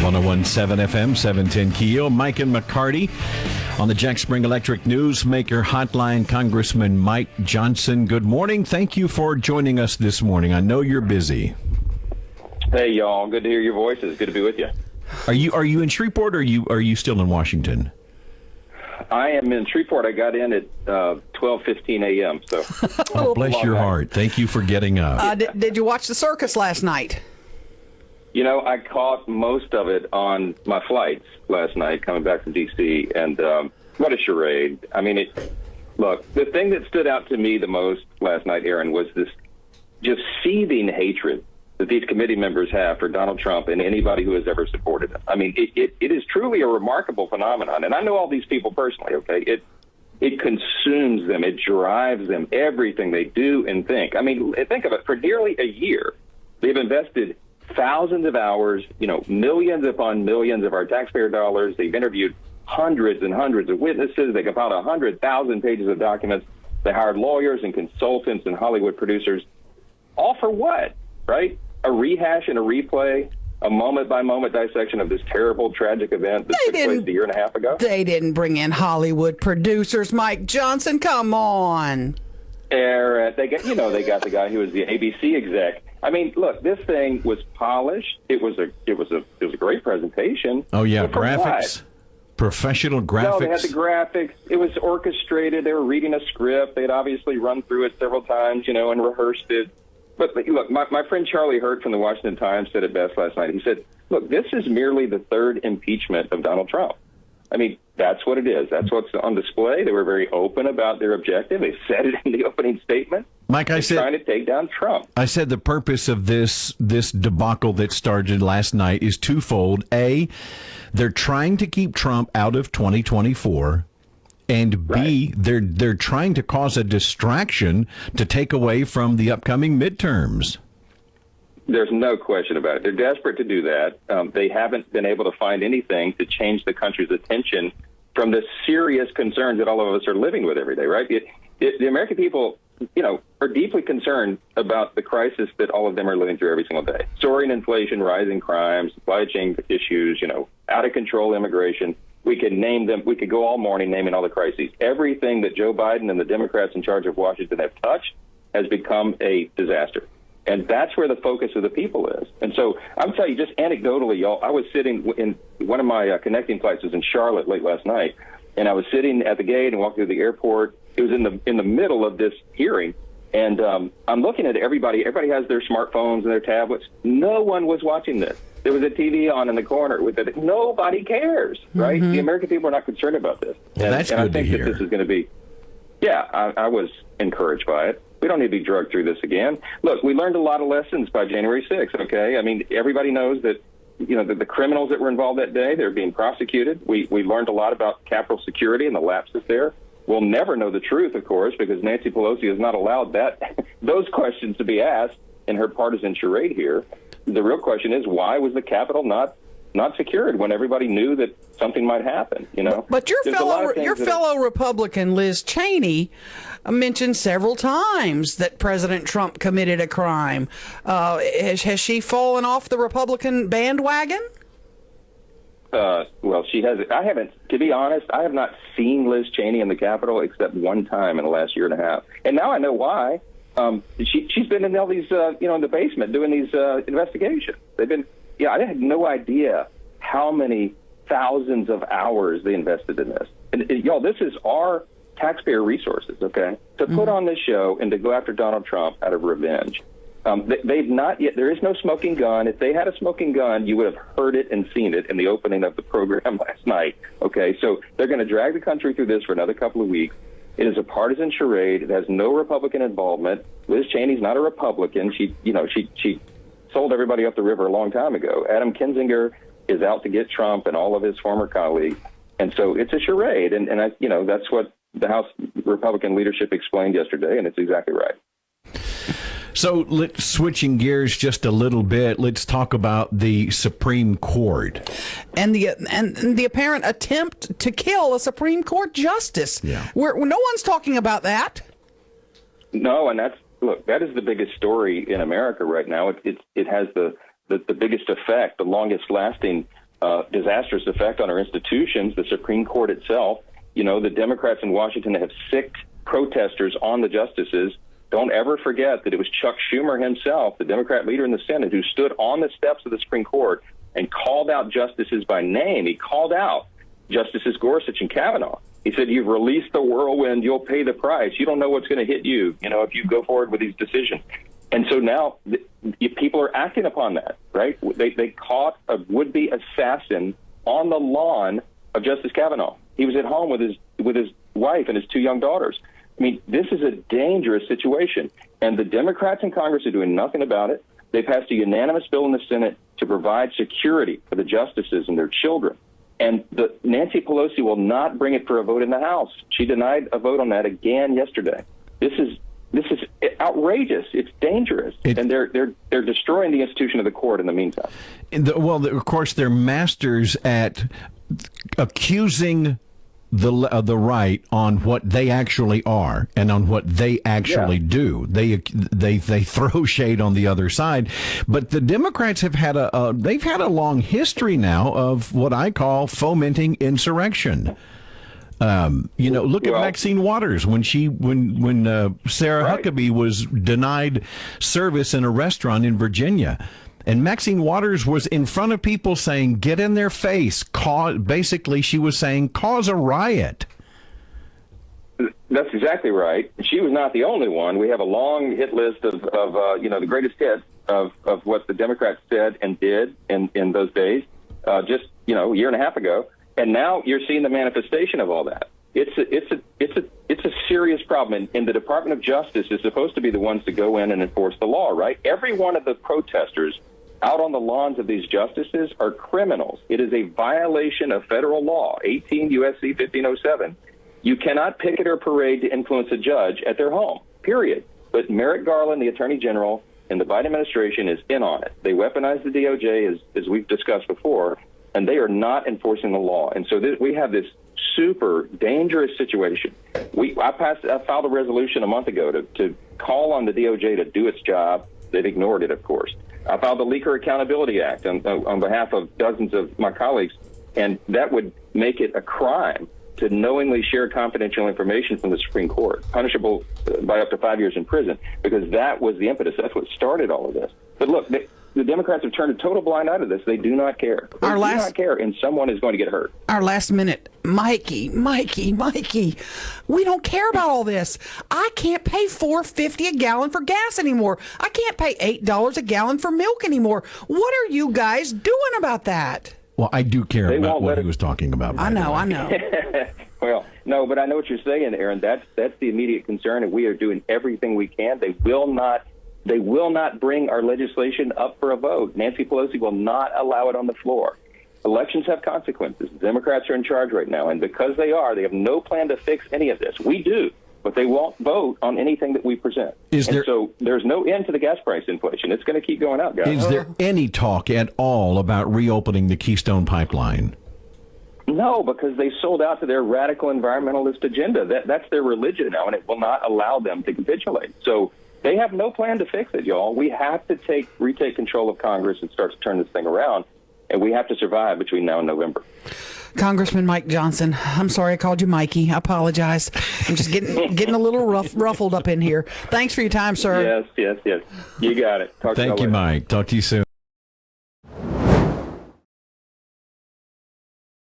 101.7 FM, 710 KEEL. Mike and McCarty on the Jack Spring Electric Newsmaker Hotline. Congressman Mike Johnson, good morning. Thank you for joining us this morning. I know you're busy. Hey, y'all. Good to hear your voices. Good to be with you. Are you in Shreveport, or are you still in Washington? I am in Shreveport. I got in at 12:15 a.m. So, oh, bless your heart. Thank you for getting up. Did you watch the circus last night? You know, I caught most of it on my flights last night coming back from D.C., and what a charade. I mean, look, the thing that stood out to me the most last night, Aaron, was this just seething hatred that these committee members have for Donald Trump and anybody who has ever supported him. I mean, it is truly a remarkable phenomenon, and I know all these people personally, okay? It consumes them. It drives them, everything they do and think. I mean, think of it. For nearly a year, they've invested thousands of hours, millions upon millions of our taxpayer dollars. They've interviewed hundreds and hundreds of witnesses. They compiled 100,000 pages of documents. They hired lawyers and consultants and Hollywood producers. All for what, right? A rehash and a replay, a moment-by-moment dissection of this terrible, tragic event that took place a year and a half ago? They didn't bring in Hollywood producers, Mike Johnson. Come on. They got the guy who was the ABC exec. I mean, look, this thing was polished. It was a great presentation. Oh yeah, graphics, professional graphics. No, they had the graphics. It was orchestrated. They were reading a script. They had obviously run through it several times, and rehearsed it. But look, my friend Charlie Hurt from the Washington Times said it best last night. He said, "Look, this is merely the third impeachment of Donald Trump." I mean, that's what it is. That's what's on display. They were very open about their objective. They said it in the opening statement. Mike, They're trying to take down Trump. I said the purpose of this debacle that started last night is twofold. A, they're trying to keep Trump out of 2024. And B, right, they're trying to cause a distraction to take away from the upcoming midterms. There's no question about it. They're desperate to do that. They haven't been able to find anything to change the country's attention from the serious concerns that all of us are living with every day, right? The American people, are deeply concerned about the crisis that all of them are living through every single day. Soaring inflation, rising crime, supply chain issues, out of control immigration. We could name them. We could go all morning naming all the crises. Everything that Joe Biden and the Democrats in charge of Washington have touched has become a disaster. And that's where the focus of the people is. And so I'm telling you, just anecdotally, y'all, I was sitting in one of my connecting flights was in Charlotte late last night, and I was sitting at the gate and walking through the airport. It was in the middle of this hearing, and I'm looking at everybody. Everybody has their smartphones and their tablets. No one was watching this. There was a TV on in the corner with it. Nobody cares, right? Mm-hmm. The American people are not concerned about this. Well, that's good to hear. That this is going to be, I was encouraged by it. We don't need to be drugged through this again. Look, we learned a lot of lessons by January 6th, okay? I mean, everybody knows that, the criminals that were involved that day, they're being prosecuted. We learned a lot about Capitol security and the lapses there. We'll never know the truth, of course, because Nancy Pelosi has not allowed those questions to be asked in her partisan charade here. The real question is, why was the Capitol not secured when everybody knew that something might happen? But your fellow Republican Liz Cheney mentioned several times that President Trump committed a crime. Has she fallen off the Republican bandwagon? Well, she has. I haven't. To be honest, I have not seen Liz Cheney in the Capitol except one time in the last year and a half, and now I know why. She's been in all these, in the basement doing these investigations. They've been, I had no idea how many thousands of hours they invested in this. And y'all, this is our taxpayer resources, okay, to put on this show and to go after Donald Trump out of revenge. They've not yet. There is no smoking gun. If they had a smoking gun, you would have heard it and seen it in the opening of the program last night. Okay, so they're going to drag the country through this for another couple of weeks. It is a partisan charade. It has no Republican involvement. Liz Cheney's not a Republican. She sold everybody up the river a long time ago. Adam Kinzinger is out to get Trump and all of his former colleagues. And so it's a charade. And that's what the House Republican leadership explained yesterday, and it's exactly right. So switching gears just a little bit, let's talk about the Supreme Court and the apparent attempt to kill a Supreme Court justice. Yeah. No one's talking about that. No, and that is the biggest story in America right now. It has the biggest effect, the longest lasting disastrous effect on our institutions, the Supreme Court itself. The Democrats in Washington have sicked protesters on the justices. Don't ever forget that it was Chuck Schumer himself, the Democrat leader in the Senate, who stood on the steps of the Supreme Court and called out justices by name. He called out Justices Gorsuch and Kavanaugh. He said, "You've released the whirlwind. You'll pay the price. You don't know what's going to hit you, if you go forward with these decisions." And so now people are acting upon that, right? They caught a would-be assassin on the lawn of Justice Kavanaugh. He was at home with his wife and his 2 young daughters. I mean, this is a dangerous situation, and the Democrats in Congress are doing nothing about it. They passed a unanimous bill in the Senate to provide security for the justices and their children. And Nancy Pelosi will not bring it for a vote in the House. She denied a vote on that again yesterday. This is outrageous. It's dangerous, and they're destroying the institution of the court in the meantime. Of course, they're masters at accusing the right on what they actually are and on what they actually do. They throw shade on the other side, but the Democrats have had they've had a long history now of what I call fomenting insurrection. Look at Maxine Waters when Sarah Huckabee was denied service in a restaurant in Virginia. And Maxine Waters was in front of people saying, "Get in their face." Basically, she was saying, "Cause a riot." That's exactly right. She was not the only one. We have a long hit list of the greatest hits of what the Democrats said and did in those days, just a year and a half ago. And now you're seeing the manifestation of all that. It's a serious problem, and the Department of Justice is supposed to be the ones to go in and enforce the law, right? Every one of the protesters out on the lawns of these justices are criminals. It is a violation of federal law, 18 U.S.C. 1507. You cannot picket or parade to influence a judge at their home, period. But Merrick Garland, the Attorney General, and the Biden administration is in on it. They weaponize the DOJ, as we've discussed before, and they are not enforcing the law. And so we have this super dangerous situation. I filed a resolution a month ago to call on the DOJ to do its job. They've ignored it, of course. I filed the Leaker Accountability Act on behalf of dozens of my colleagues, and that would make it a crime to knowingly share confidential information from the Supreme Court, punishable by up to 5 years in prison, because that was the impetus. That's what started all of this. But look, the Democrats have turned a total blind eye to this. They do not care. They do not care, and someone is going to get hurt. Our last minute. Mikey, we don't care about all this. I can't pay $4.50 a gallon for gas anymore. I can't pay $8 a gallon for milk anymore. What are you guys doing about that? Well, I do care about what he was talking about. I know. Well, no, but I know what you're saying, Aaron. That's the immediate concern, and we are doing everything we can. They will not bring our legislation up for a vote. Nancy Pelosi will not allow it on the floor. Elections have consequences. The Democrats are in charge right now, and because they have no plan to fix any of this. We do, but they won't vote on anything that we present. So there's no end to the gas price inflation. It's going to keep going up, guys. Is there any talk at all about reopening the Keystone Pipeline? No, because they sold out to their radical environmentalist agenda. That's their religion now, and it will not allow them to capitulate. So they have no plan to fix it, y'all. We have to retake control of Congress and start to turn this thing around, and we have to survive between now and November. Congressman Mike Johnson, I'm sorry I called you Mikey. I apologize. I'm just getting a little ruffled up in here. Thanks for your time, sir. Yes. You got it. Thank you, Mike. Talk to you soon.